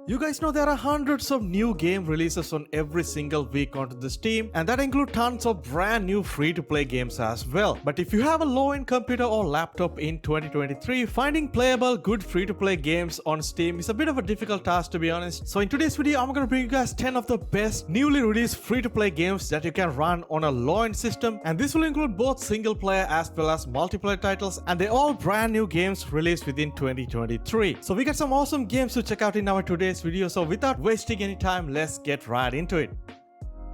You guys know there are hundreds of new game releases on every single week onto the Steam, and that include tons of brand new free-to-play games as well. But if you have a low-end computer or laptop in 2023, finding playable good free-to-play games on Steam is a bit of a difficult task, to be honest. So in today's video, I'm gonna bring you guys 10 of the best newly released free-to-play games that you can run on a low-end system, and this will include both single-player as well as multiplayer titles, and they're all brand new games released within 2023. So we got some awesome games to check out in our today's video, so without wasting any time, let's get right into it.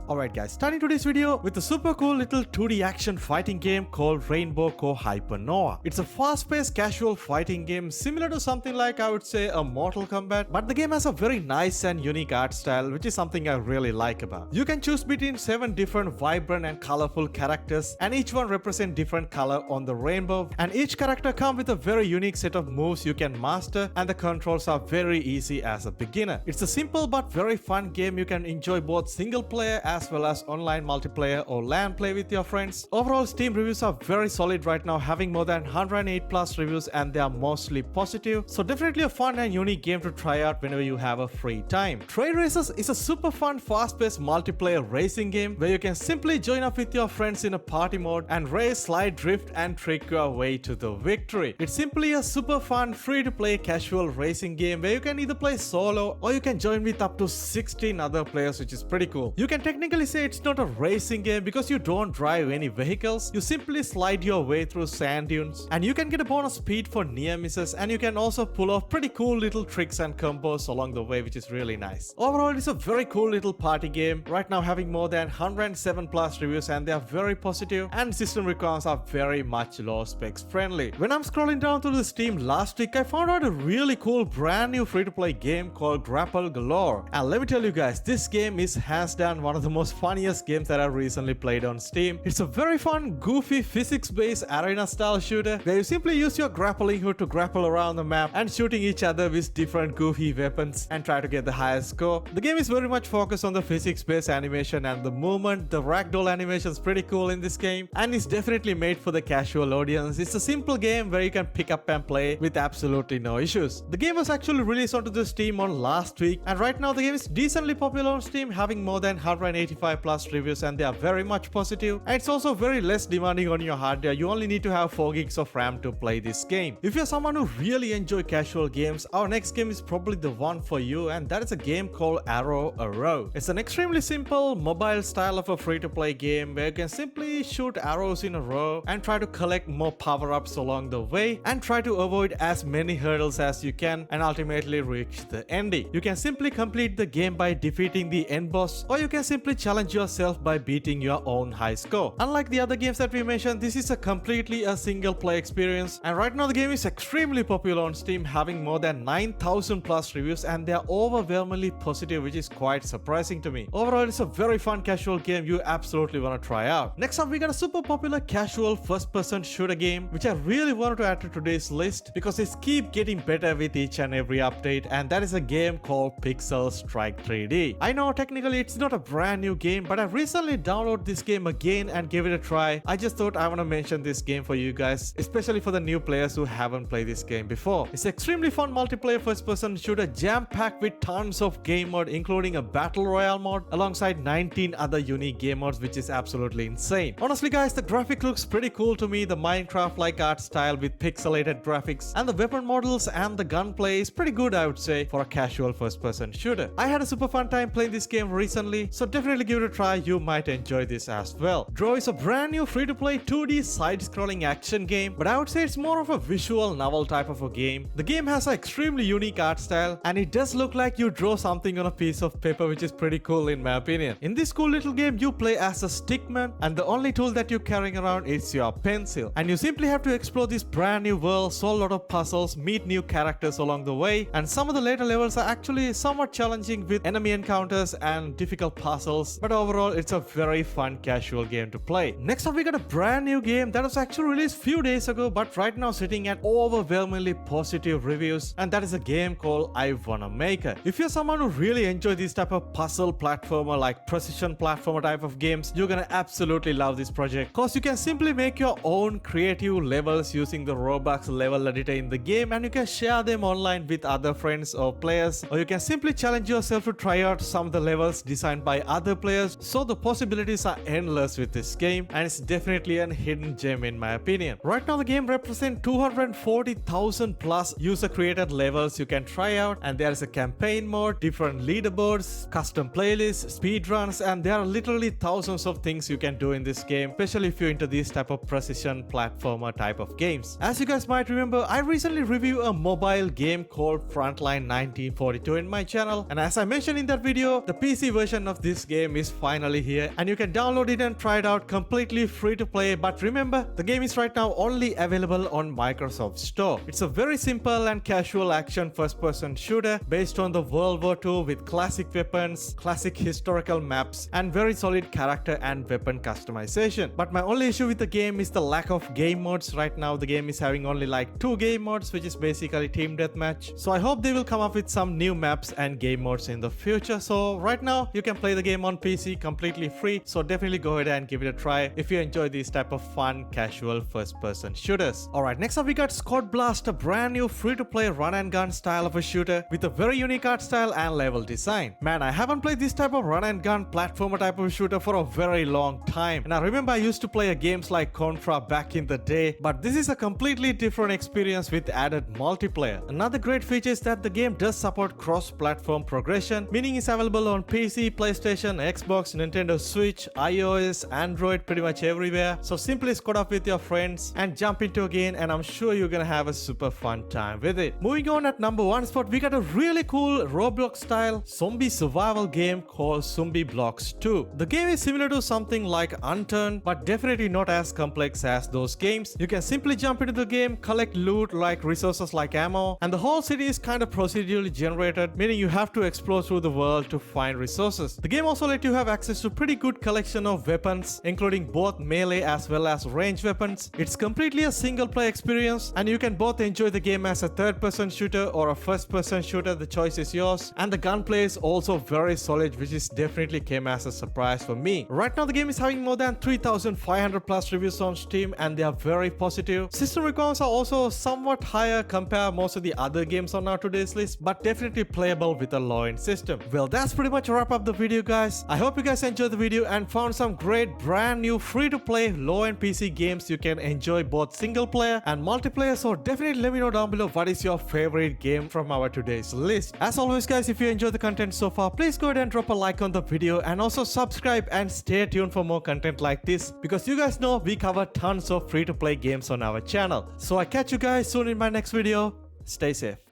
Alright guys, starting today's video with a super cool little 2D action fighting game called Co Hyper NOA. It's a fast-paced casual fighting game similar to something like, I would say, a Mortal Kombat, but the game has a very nice and unique art style, which is something I really like about. You can choose between 7 different vibrant and colorful characters, and each one represent different color on the rainbow, and each character comes with a very unique set of moves you can master, and the controls are very easy as a beginner. It's a simple but very fun game. You can enjoy both single player as well as online multiplayer or LAN play with your friends. Overall, Steam reviews are very solid right now, having more than 108 plus reviews, and they are mostly positive. So definitely a fun and unique game to try out whenever you have a free time. Train Racers is a super fun, fast-paced multiplayer racing game where you can simply join up with your friends in a party mode and race, slide, drift, and trick your way to the victory. It's simply a super fun, free-to-play casual racing game where you can either play solo or you can join with up to 16 other players, which is pretty cool. You can technically say it's not a racing game because you don't drive any vehicles. You simply slide your way through sand dunes, and you can get a bonus speed for near misses, and you can also pull off pretty cool little tricks and combos along the way, which is really nice. Overall, it's a very cool little party game, right now having more than 107 plus reviews, and they are very positive, and system requirements are very much low specs friendly. When I'm scrolling down through the Steam last week, I found out a really cool brand new free-to-play game called Grapple Galore, and let me tell you guys, this game is hands down one of the most funniest games that I've recently played on Steam. It's a very fun, goofy, physics-based arena-style shooter where you simply use your grappling hook to grapple around the map and shooting each other with different goofy weapons and try to get the highest score. The game is very much focused on the physics-based animation and the movement. The ragdoll animation is pretty cool in this game, and it's definitely made for the casual audience. It's a simple game where you can pick up and play with absolutely no issues. The game was actually released onto the Steam on last week, and right now the game is decently popular on Steam, having more than 185 plus reviews, and they are very much positive, and it's also very less demanding on your hard drive. You only need to have 4 gigs of RAM to play this game. If you're someone who really enjoy casual games, our next game is probably the one for you, and that is a game called Arrow a Row. It's an extremely simple mobile style of a free-to-play game where you can simply shoot arrows in a row and try to collect more power-ups along the way and try to avoid as many hurdles as you can and ultimately reach the ending. You can simply complete the game by defeating the end boss, or you can simply challenge yourself by beating your own high score. Unlike the other games that we mentioned, this is a completely a single play experience, and right now the game is extremely popular on Steam, having more than 9,000 plus reviews, and they are overwhelmingly positive, which is quite surprising to me. Overall, it's a very fun casual game you absolutely want to try out. Next up, we got a super popular casual first-person shooter game which I really wanted to add to today's list because it keeps getting better with each and every update, and that is a game called Pixel Strike 3D. I know technically it's not a brand new game, but I recently downloaded this game again and gave it a try. I just thought I want to mention this game for you guys, especially for the new players who haven't played this game before. It's extremely fun multiplayer first-person shooter jam-packed with tons of game mode, including a battle royale mode alongside 19 other unique game modes, which is absolutely insane. Honestly guys, the graphic looks pretty cool to me. The Minecraft-like art style with pixelated graphics, and the weapon models and the gunplay is pretty good, I would say, for a casual first-person shooter. I had a super fun time playing this game recently, so definitely give it a try. You might enjoy this as well. Draw is a brand new free-to-play 2D side-scrolling action game, but I would say it's more of a visual novel type of a game. The game has an extremely unique art style, and it does look like you draw something on a piece of paper, which is pretty cool in my opinion. In this cool little game, you play as a stickman, and the only tool that you're carrying around is your pencil, and you simply have to explore this brand new world, solve a lot of puzzles, meet new characters along the way, and some of the later levels are actually somewhat challenging with enemy encounters and difficult puzzles levels, but overall it's a very fun casual game to play. Next up we got a brand new game that was actually released few days ago, but right now sitting at overwhelmingly positive reviews, and that is a game called I Wanna Maker. If you're someone who really enjoy this type of puzzle platformer, like precision platformer type of games, you're gonna absolutely love this project, cause you can simply make your own creative levels using the Roblox level editor in the game, and you can share them online with other friends or players, or you can simply challenge yourself to try out some of the levels designed by other players. So the possibilities are endless with this game, and it's definitely a hidden gem in my opinion. Right now the game represents 240,000 plus user created levels you can try out, and there is a campaign mode, different leaderboards, custom playlists, speedruns, and there are literally thousands of things you can do in this game, especially if you're into this type of precision platformer type of games. As you guys might remember, I recently reviewed a mobile game called Frontline 1942 in my channel, and as I mentioned in that video, the PC version of this game is finally here, and you can download it and try it out completely free to play. But remember, the game is right now only available on Microsoft Store. It's a very simple and casual action first-person shooter based on the World War II with classic weapons, classic historical maps, and very solid character and weapon customization. But my only issue with the game is the lack of game modes. Right now the game is having only like 2 game modes, which is basically team deathmatch. So I hope they will come up with some new maps and game modes in the future. So right now you can play the game on PC completely free, so definitely go ahead and give it a try if you enjoy these type of fun casual first-person shooters. Alright, next up we got SCAD Blast, a brand new free-to-play run and gun style of a shooter with a very unique art style and level design. Man, I haven't played this type of run and gun platformer type of shooter for a very long time, and I remember I used to play games like Contra back in the day, but this is a completely different experience with added multiplayer. Another great feature is that the game does support cross-platform progression, meaning it's available on PC, PlayStation, Xbox, Nintendo Switch, iOS, Android, pretty much everywhere. So simply squad up with your friends and jump into a game, and I'm sure you're gonna have a super fun time with it. Moving on, at number 1 spot we got a really cool Roblox style zombie survival game called Zombie Blocks 2. The game is similar to something like Unturned, but definitely not as complex as those games. You can simply jump into the game, collect loot like resources like ammo, and the whole city is kind of procedurally generated, meaning you have to explore through the world to find resources. The game also lets you have access to pretty good collection of weapons, including both melee as well as range weapons. It's completely a single play experience, and you can both enjoy the game as a third-person shooter or a first-person shooter. The choice is yours, and the gunplay is also very solid, which is definitely came as a surprise for me. Right now the game is having more than 3,500 plus reviews on Steam, and they are very positive. System requirements are also somewhat higher compared most of the other games on our today's list, but definitely playable with a low-end system. Well, that's pretty much a wrap up the video, guys. I hope you guys enjoyed the video and found some great brand new free-to-play low-end PC games you can enjoy both single player and multiplayer. So definitely let me know down below what is your favorite game from our today's list. As always, guys, if you enjoyed the content so far, please go ahead and drop a like on the video, and also subscribe and stay tuned for more content like this, because you guys know we cover tons of free-to-play games on our channel. So I catch you guys soon in my next video. Stay safe.